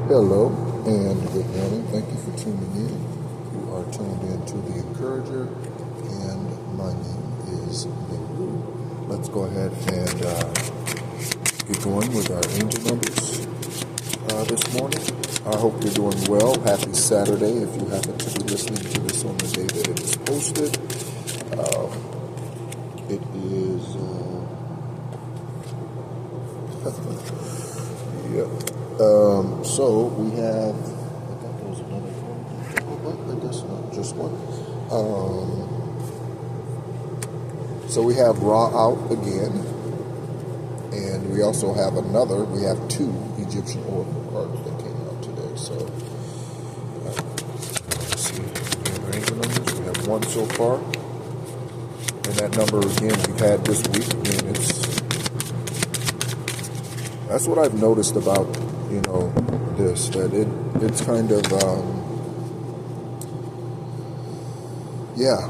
Hello and good morning. Thank you for tuning in. You are tuned in to The Encourager, and my name is Nehru. Let's go ahead and get going with our angel numbers this morning. I hope you're doing well. Happy Saturday if you happen to be listening to this on the day that it is posted. It is... Yep. So we have, I thought there was another one, but I guess not, just one. So we have Ra out again, and we also have another, we have two Egyptian oracle cards that came out today. So, let's see, our angel numbers, we have one so far, and that number again we've had this week, and that's what I've noticed about, this, that it's kind of,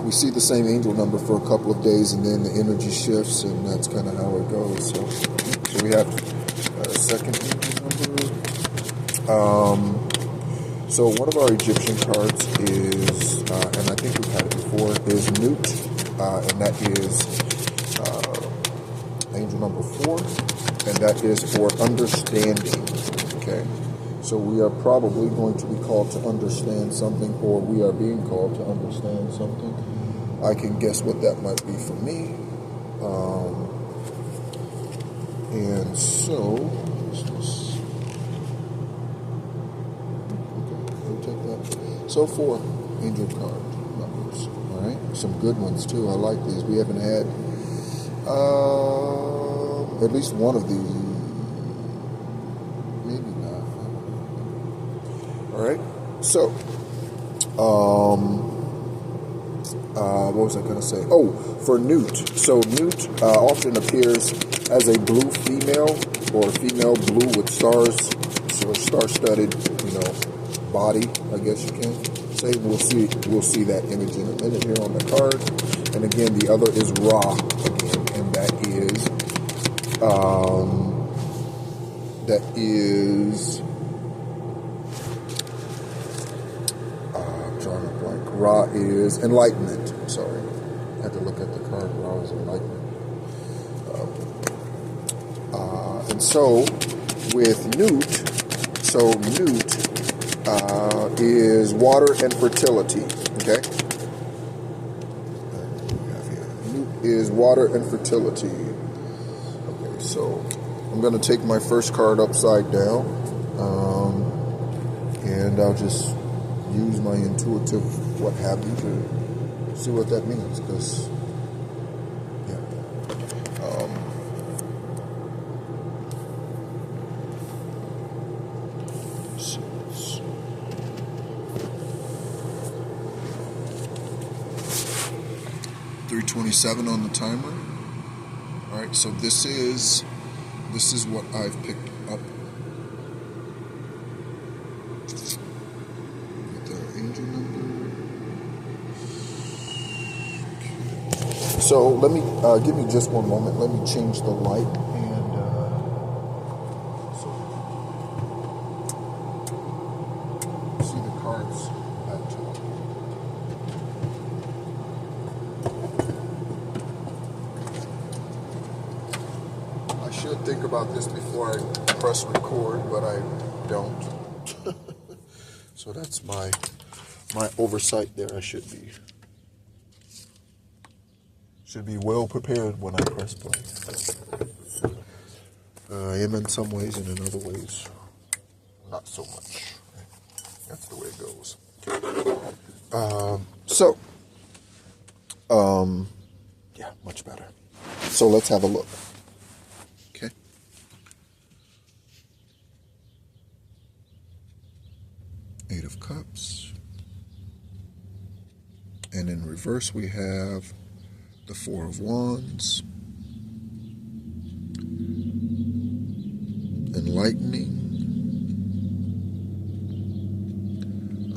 we see the same angel number for a couple of days, and then the energy shifts, and that's kind of how it goes. So we have a second angel number. So one of our Egyptian cards is, and I think we've had it before, is Newt, and that is angel number 4, and that is for understanding. Okay, so we are probably going to be called to understand something, or we are being called to understand something. I can guess what that might be for me. And so, we'll take that. So 4 angel card numbers. All right, some good ones too. I like these. We haven't had at least one of these. Maybe not. All right. So, what was I going to say? Oh, for Newt. So Newt often appears as a blue female, or female blue with stars, so star-studded, body, I guess you can say. We'll see that image in a minute here on the card. And again, the other is Ra again, and that is I'm drawing a blank. Ra is enlightenment. Sorry, I had to look at the card. Ra is enlightenment. And so with Newt, is water and fertility. Okay, Newt is water and fertility. Okay, so I'm going to take my first card upside down, and I'll just use my intuitive what have you to see what that means, because .327 on the timer. All right, so this is what I've picked up. With our angel number. Okay. So let me give me just one moment. Let me change the light, and so see the cards actually. I should think about this before I press record, but I don't. So that's my oversight there. I should be well prepared when I press play. I am in some ways, and in other ways, not so much. That's the way it goes. Yeah, much better. So let's have a look. Okay. Eight of Cups. And in reverse, we have the Four of Wands. Enlightening.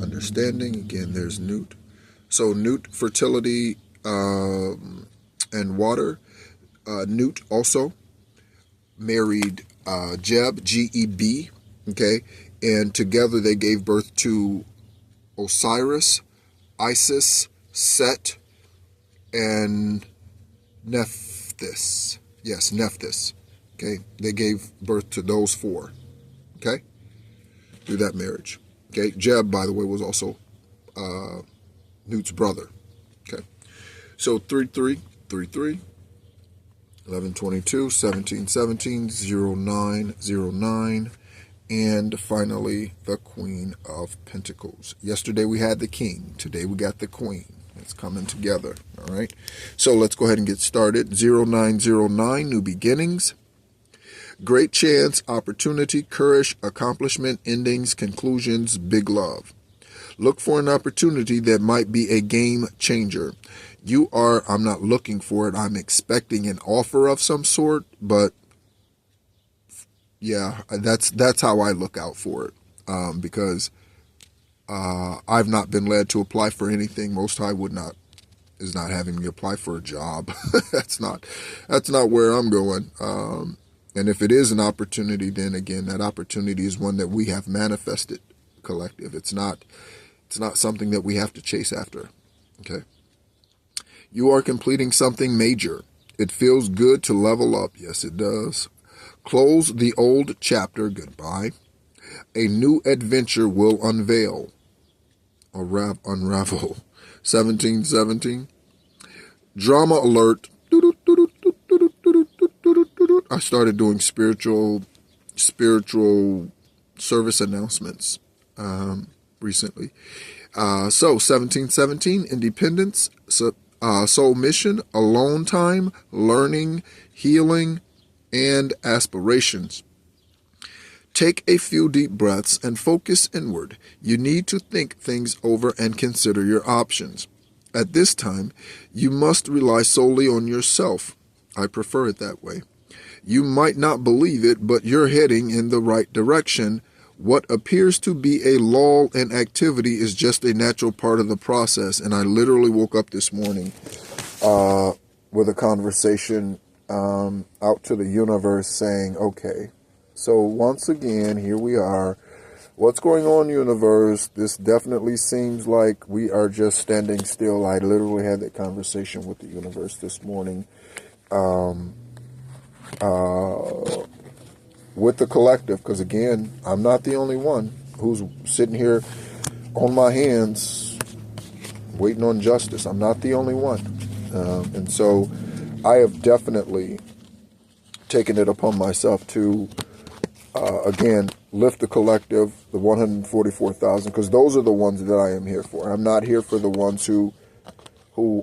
Understanding. Again, there's Newt. So Newt, fertility, and water. Newt also married Jeb, G-E-B, okay, and together they gave birth to Osiris, Isis, Set, and Nephthys. Yes, Nephthys. Okay, they gave birth to those four. Okay, through that marriage. Okay, Jeb, by the way, was also Newt's brother. Okay, so 3333, 1122, 1717, 0909, and finally the Queen of Pentacles. Yesterday we had the King. Today we got the Queen. It's coming together. All right. So let's go ahead and get started. 0909, new beginnings. Great chance, opportunity, courage, accomplishment, endings, conclusions, big love. Look for an opportunity that might be a game changer. I'm not looking for it. I'm expecting an offer of some sort, but yeah, that's how I look out for it. Because I've not been led to apply for anything. Most High is not having me apply for a job. That's not where I'm going. And if it is an opportunity, then again, that opportunity is one that we have manifested collective. It's not something that we have to chase after. Okay. You are completing something major. It feels good to level up. Yes, it does. Close the old chapter. Goodbye. A new adventure will unveil. Unravel. 1717. Drama alert. I started doing spiritual service announcements recently. So 1717, independence, soul mission, alone time, learning, healing, and aspirations. Take a few deep breaths and focus inward. You need to think things over and consider your options. At this time, you must rely solely on yourself. I prefer it that way. You might not believe it, but you're heading in the right direction. What appears to be a lull in activity is just a natural part of the process. And I literally woke up this morning with a conversation out to the universe saying, okay, so once again, here we are. What's going on, universe? This definitely seems like we are just standing still. I literally had that conversation with the universe this morning. With the collective, because again, I'm not the only one who's sitting here on my hands waiting on justice. I'm not the only one. And so I have definitely taken it upon myself to, again, lift the collective, the 144,000, because those are the ones that I am here for. I'm not here for the ones who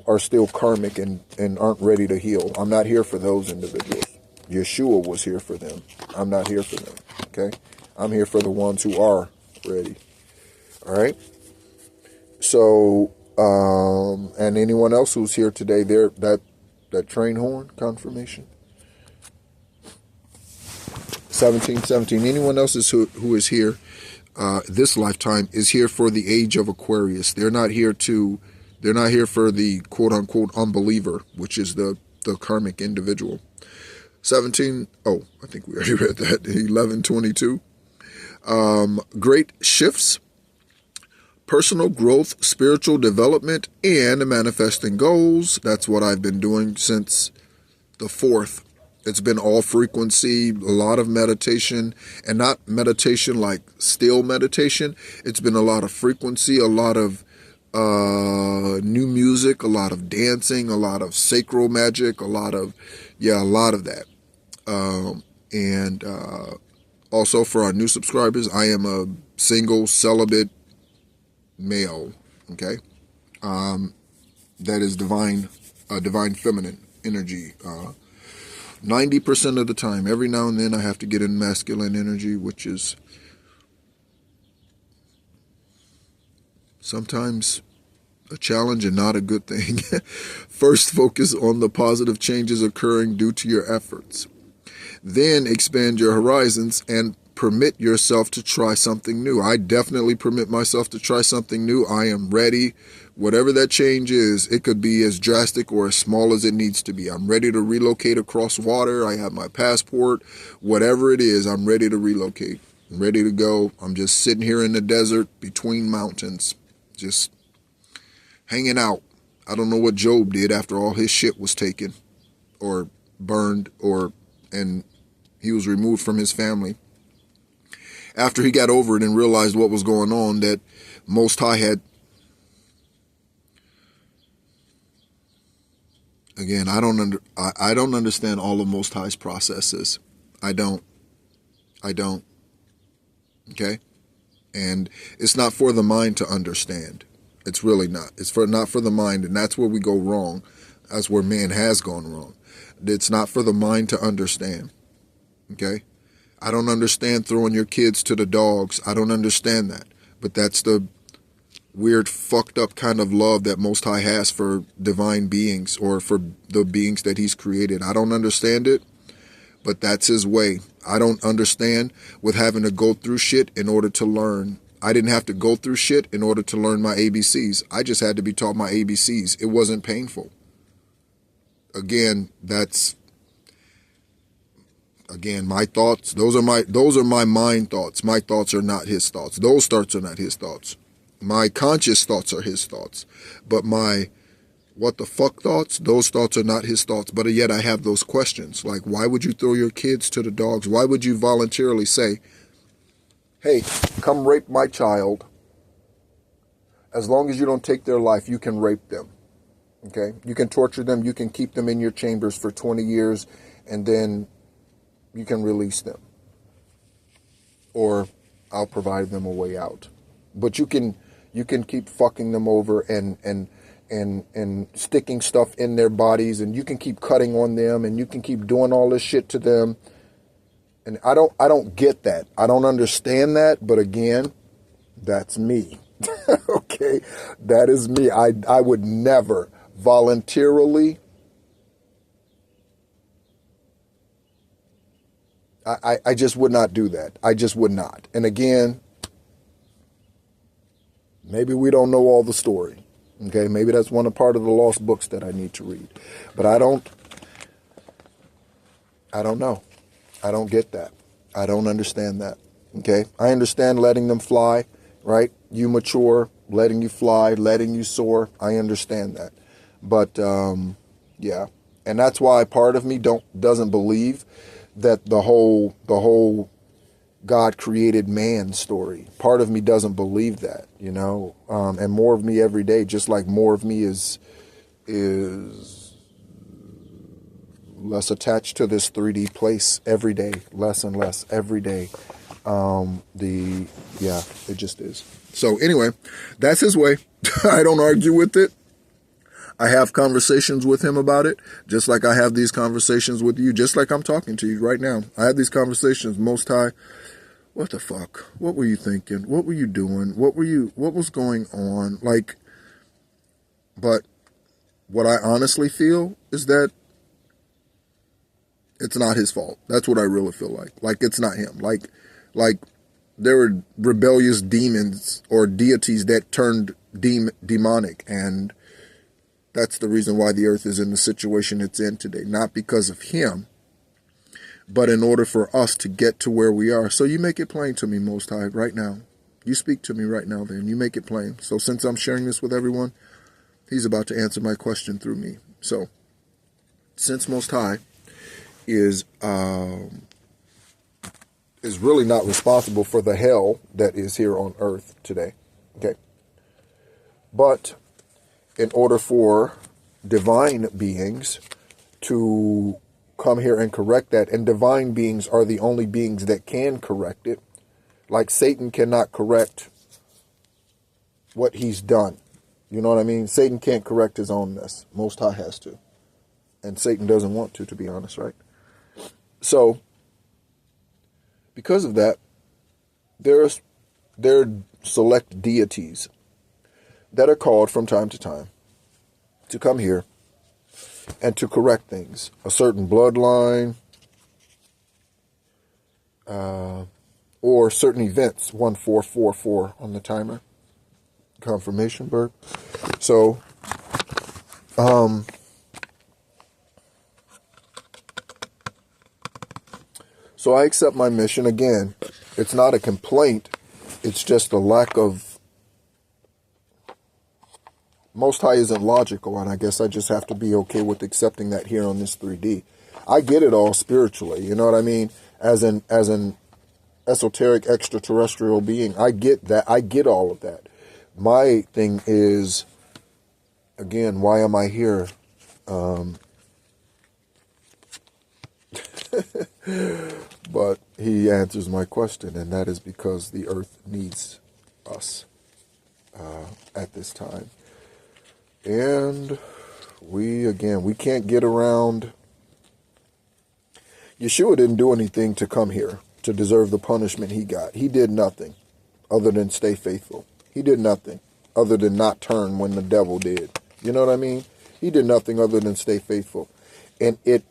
are still karmic and aren't ready to heal. I'm not here for those individuals. Yeshua was here for them. I'm not here for them. Okay? I'm here for the ones who are ready. All right? So, and anyone else who's here today, that train horn confirmation. 1717. Anyone else who is here this lifetime is here for the age of Aquarius. They're not here for the quote unquote unbeliever, which is the karmic individual. 17, I think we already read that. 1122. Great shifts, personal growth, spiritual development, and manifesting goals. That's what I've been doing since the 4th. It's been all frequency, a lot of meditation, and not meditation like still meditation. It's been a lot of frequency, a lot of new music, a lot of dancing, a lot of sacral magic, a lot of that. And also for our new subscribers, I am a single celibate male. Okay. That is divine feminine energy. 90% of the time. Every now and then I have to get in masculine energy, which is sometimes a challenge and not a good thing. First, focus on the positive changes occurring due to your efforts. Then expand your horizons and permit yourself to try something new. I definitely permit myself to try something new. I am ready. Whatever that change is, it could be as drastic or as small as it needs to be. I'm ready to relocate across water. I have my passport. Whatever it is, I'm ready to relocate. I'm ready to go. I'm just sitting here in the desert between mountains, just hanging out. I don't know what Job did after all his shit was taken or burned and he was removed from his family. After he got over it and realized what was going on, that Most High had, again, I don't understand all of Most High's processes. I don't. Okay? And it's not for the mind to understand. It's really not. It's not for the mind, and that's where we go wrong. That's where man has gone wrong. It's not for the mind to understand. Okay? I don't understand throwing your kids to the dogs. I don't understand that. But that's the weird, fucked up kind of love that Most High has for divine beings or for the beings that he's created. I don't understand it, but that's his way. I don't understand with having to go through shit in order to learn. I didn't have to go through shit in order to learn my ABCs. I just had to be taught my ABCs. It wasn't painful. Again, my thoughts. Those are my mind thoughts. My thoughts are not his thoughts. Those thoughts are not his thoughts. My conscious thoughts are his thoughts. But my what the fuck thoughts, those thoughts are not his thoughts. But yet I have those questions. Like, why would you throw your kids to the dogs? Why would you voluntarily say, hey, come rape my child. As long as you don't take their life, you can rape them. Okay? You can torture them. You can keep them in your chambers for 20 years. And then you can release them. Or I'll provide them a way out. But you can keep fucking them over and sticking stuff in their bodies, and you can keep cutting on them, and you can keep doing all this shit to them. And I don't get that. I don't understand that, but again, that's me. Okay? That is me. I would never voluntarily I just would not do that. I just would not. And again, maybe we don't know all the story. Okay, maybe that's one part of the lost books that I need to read. But I don't know. I don't get that. I don't understand that. Okay, I understand letting them fly, right? You mature, letting you fly, letting you soar. I understand that. But yeah, and that's why part of me doesn't believe that the whole God created man story. Part of me doesn't believe that, you know, and more of me every day, just like more of me is less attached to this 3D place every day, less and less every day. It just is. So anyway, that's his way. I don't argue with it. I have conversations with him about it, just like I have these conversations with you, just like I'm talking to you right now. I have these conversations. Most High, what the fuck? What were you thinking? What were you doing? What was going on? Like, but what I honestly feel is that it's not his fault. That's what I really feel like. Like, it's not him. Like there were rebellious demons or deities that turned demonic, and that's the reason why the earth is in the situation it's in today. Not because of him, but in order for us to get to where we are. So you make it plain to me, Most High, right now. You speak to me right now, then. You make it plain. So since I'm sharing this with everyone, he's about to answer my question through me. So since Most High is really not responsible for the hell that is here on earth today, okay? But in order for divine beings to come here and correct that, and divine beings are the only beings that can correct it. Like Satan cannot correct what he's done. You know what I mean? Satan can't correct his own mess. Most High has to. And Satan doesn't want to be honest, right? So, because of that, there are select deities that are called from time to time to come here and to correct things. A certain bloodline, or certain events. 1444 on the timer. Confirmation bird. So, so I accept my mission again. It's not a complaint. It's just a lack of... Most High isn't logical, and I guess I just have to be okay with accepting that here on this 3D. I get it all spiritually, you know what I mean? As an esoteric extraterrestrial being, I get that. I get all of that. My thing is, again, why am I here? But he answers my question, and that is because the earth needs us at this time. And we can't get around. Yeshua didn't do anything to come here to deserve the punishment he got. He did nothing other than stay faithful. He did nothing other than not turn when the devil did. You know what I mean? He did nothing other than stay faithful. And it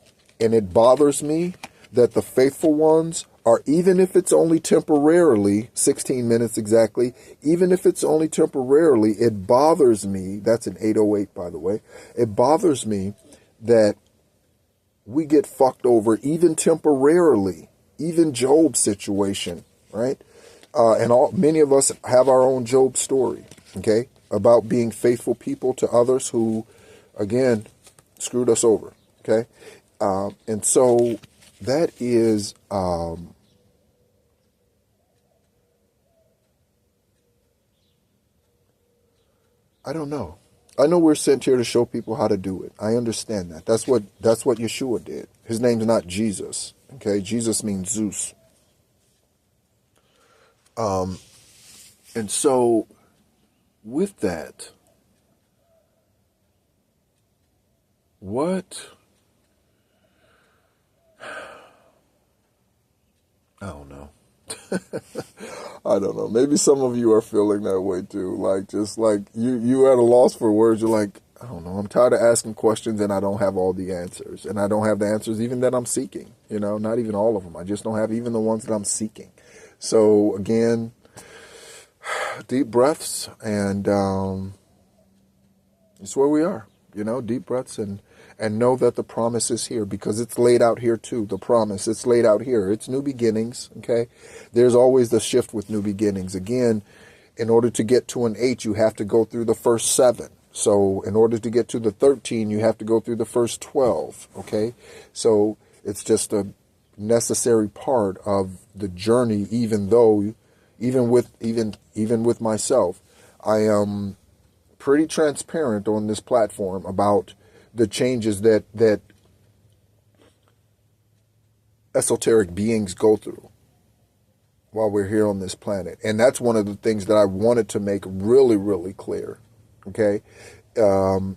bothers me that the faithful ones are, even if it's only temporarily, 16 minutes exactly, even if it's only temporarily, it bothers me. That's an 808, by the way. It bothers me that we get fucked over even temporarily, even Job's situation, right? Many of us have our own Job story, okay, about being faithful people to others who, again, screwed us over, okay? And so that is, I don't know. I know we're sent here to show people how to do it. I understand that. That's what Yeshua did. His name's not Jesus. Okay, Jesus means Zeus. And so with that, what? I don't know. I don't know. Maybe some of you are feeling that way too. Like, just like you at a loss for words. You're like, I don't know. I'm tired of asking questions and I don't have all the answers. And I don't have the answers even that I'm seeking. You know, not even all of them. I just don't have even the ones that I'm seeking. So again, deep breaths, and it's where we are. You know, deep breaths, and know that the promise is here, because it's laid out here too. The promise, it's laid out here. It's new beginnings, okay? There's always the shift with new beginnings. Again, in order to get to an 8, you have to go through the first 7. So in order to get to the 13, you have to go through the first 12, okay? So it's just a necessary part of the journey, even with myself, I am pretty transparent on this platform about the changes that esoteric beings go through while we're here on this planet. And that's one of the things that I wanted to make really, really clear, okay,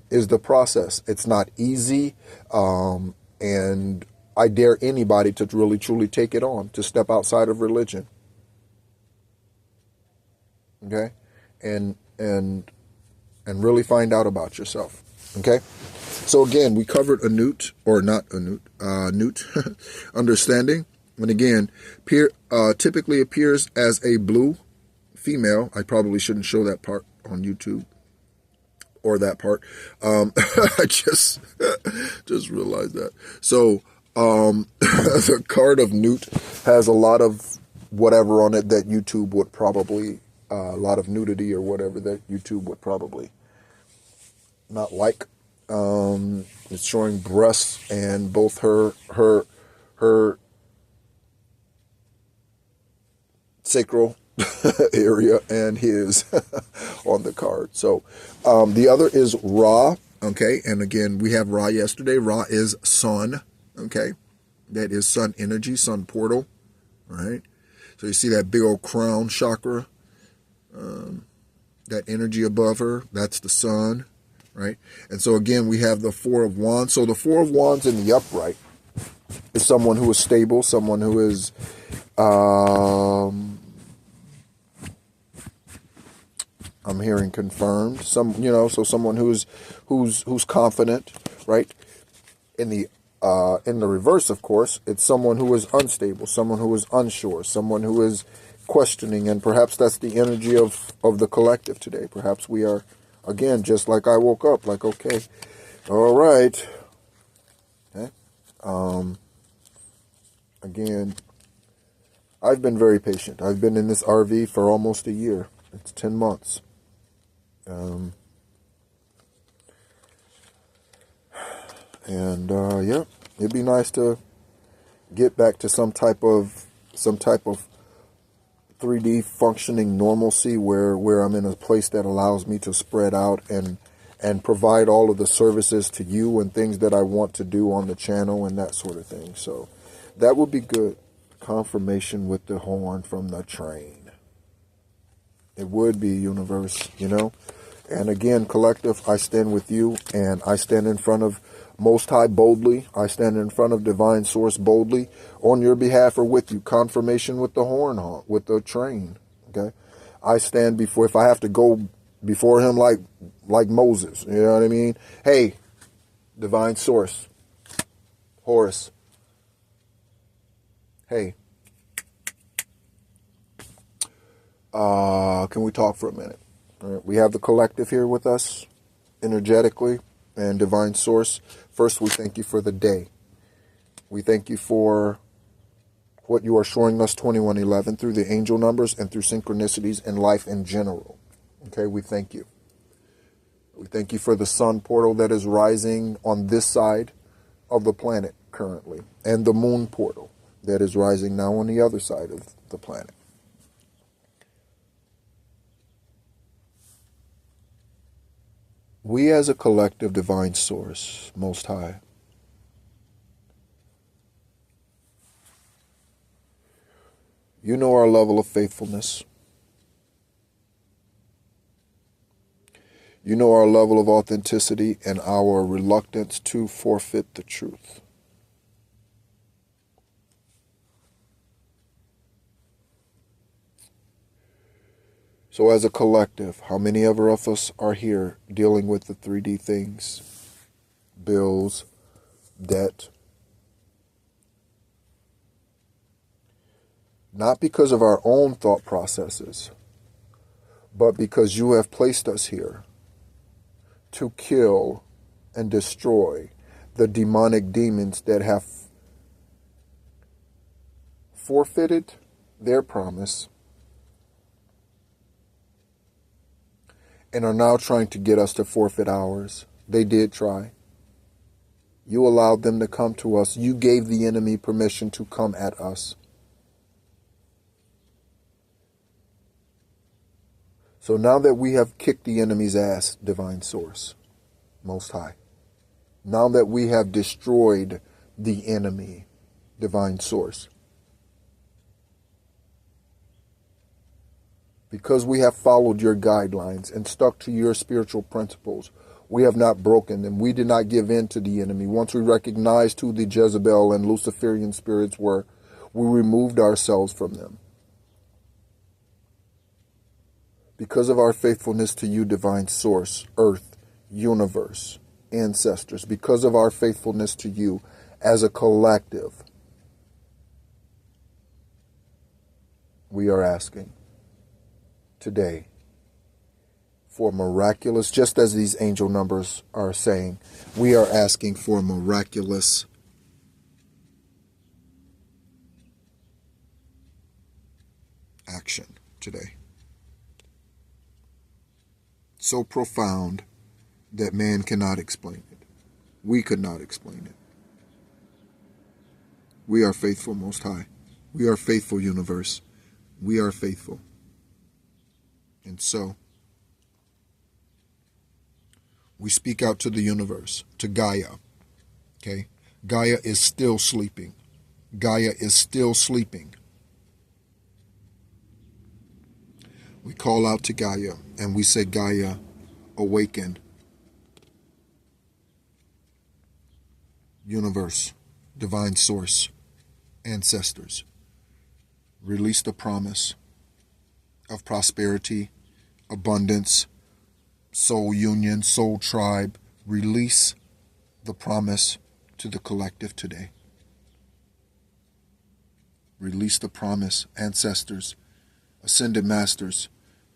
is the process. It's not easy, and I dare anybody to really, truly take it on, to step outside of religion, okay, and really find out about yourself, okay? So again, we covered Newt understanding. And again, typically appears as a blue female. I probably shouldn't show that part on YouTube, or that part. I just realized that. So the card of Newt has a lot of whatever on it that YouTube would probably, a lot of nudity or whatever that YouTube would probably not like. It's showing breasts and both her sacral area and his on the card. So the other is Ra, okay? And again, we have Ra yesterday. Ra is sun, okay? That is sun energy, sun portal, right? So you see that big old crown chakra, that energy above her, that's the sun, right? And so again, we have the Four of Wands. So the Four of Wands in the upright is someone who is stable, someone who is I'm hearing confirmed. So someone who's confident, right? In the reverse, of course, it's someone who is unstable, someone who is unsure, someone who is questioning, and perhaps that's the energy of the collective today. Perhaps we are, again, just like I woke up, like, okay, all right, okay. Again, I've been very patient. I've been in this RV for almost a year. It's 10 months. Yeah, it'd be nice to get back to some type of 3D functioning normalcy where I'm in a place that allows me to spread out and provide all of the services to you and things that I want to do on the channel and that sort of thing. So that would be good. Confirmation with the horn from the train. It would be, universe, you know. And again, collective, I stand with you, and I stand in front of Most High boldly. I stand in front of Divine Source boldly on your behalf or with you. Confirmation with the horn, with the train. Okay, I stand before, if I have to go before him like Moses, you know what I mean? Hey, Divine Source, Horus. Hey, can we talk for a minute? All right, we have the collective here with us, energetically, and Divine Source. First, we thank you for the day. We thank you for what you are showing us 2111 through the angel numbers and through synchronicities in life in general. Okay, we thank you. We thank you for the sun portal that is rising on this side of the planet currently, and the moon portal that is rising now on the other side of the planet. We as a collective Divine Source, Most High, you know our level of faithfulness. You know our level of authenticity and our reluctance to forfeit the truth. So as a collective, how many of us are here dealing with the 3D things? Bills, debt. Not because of our own thought processes, but because you have placed us here to kill and destroy the demonic demons that have forfeited their promise and are now trying to get us to forfeit ours. They did try. You allowed them to come to us. You gave the enemy permission to come at us. So now that we have kicked the enemy's ass, Divine Source, Most High, now that we have destroyed the enemy, Divine Source, because we have followed your guidelines and stuck to your spiritual principles, we have not broken them. We did not give in to the enemy. Once we recognized who the Jezebel and Luciferian spirits were, we removed ourselves from them. Because of our faithfulness to you, Divine Source, Earth, Universe, ancestors, because of our faithfulness to you as a collective, we are asking today for miraculous, just as these angel numbers are saying, we are asking for miraculous action today. So profound that man cannot explain it. We could not explain it. We are faithful, Most High. We are faithful, Universe. We are faithful. And so, we speak out to the universe, to Gaia. Okay? Gaia is still sleeping. Gaia is still sleeping. We call out to Gaia and we say, Gaia, awaken. Universe, Divine Source, ancestors, release the promise of prosperity, abundance, soul union, soul tribe. Release the promise to the collective today. Release the promise, ancestors, ascended masters,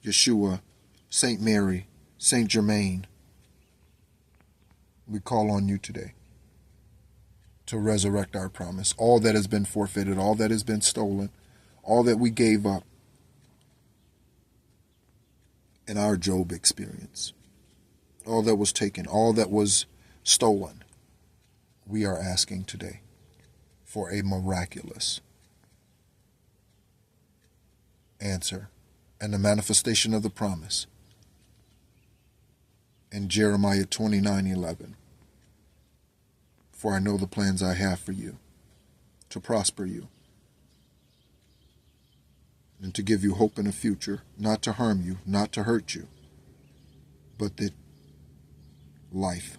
Yeshua, Saint Mary, Saint Germain. We call on you today to resurrect our promise. All that has been forfeited, all that has been stolen, all that we gave up in our Job experience, all that was taken, all that was stolen, we are asking today for a miraculous answer and the manifestation of the promise in Jeremiah 29:11. For I know the plans I have for you, to prosper you, and to give you hope in a future, not to harm you, not to hurt you, but that life,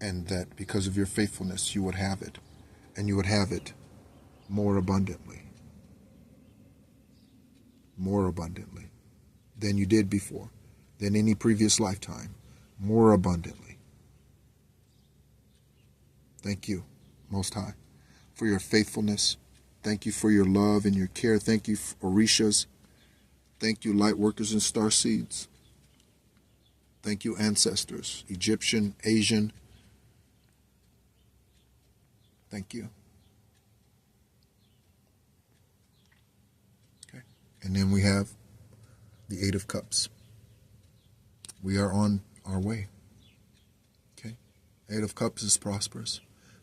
and that because of your faithfulness you would have it, and you would have it more abundantly than you did before, than any previous lifetime, more abundantly. Thank you, Most High, for your faithfulness. Thank you for your love and your care. Thank you, Orishas. Thank you, light workers and star seeds. Thank you, ancestors, Egyptian, Asian. Thank you. Okay. And then we have the Eight of Cups. We are on our way. Okay. Eight of Cups is prosperous.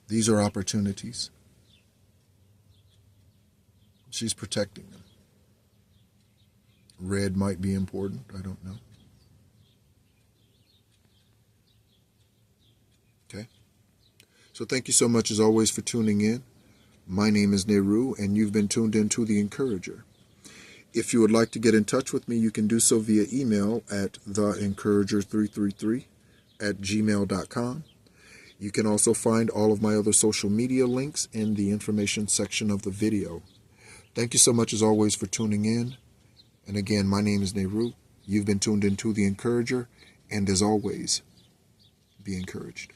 These are opportunities. She's protecting them. Red might be important. I don't know. Okay. So thank you so much as always for tuning in. My name is Nehru, and you've been tuned in to The Encourager. If you would like to get in touch with me, you can do so via email at theencourager333@gmail.com. You can also find all of my other social media links in the information section of the video. Thank you so much as always for tuning in. And again, my name is Nehru. You've been tuned into The Encourager, and as always, be encouraged.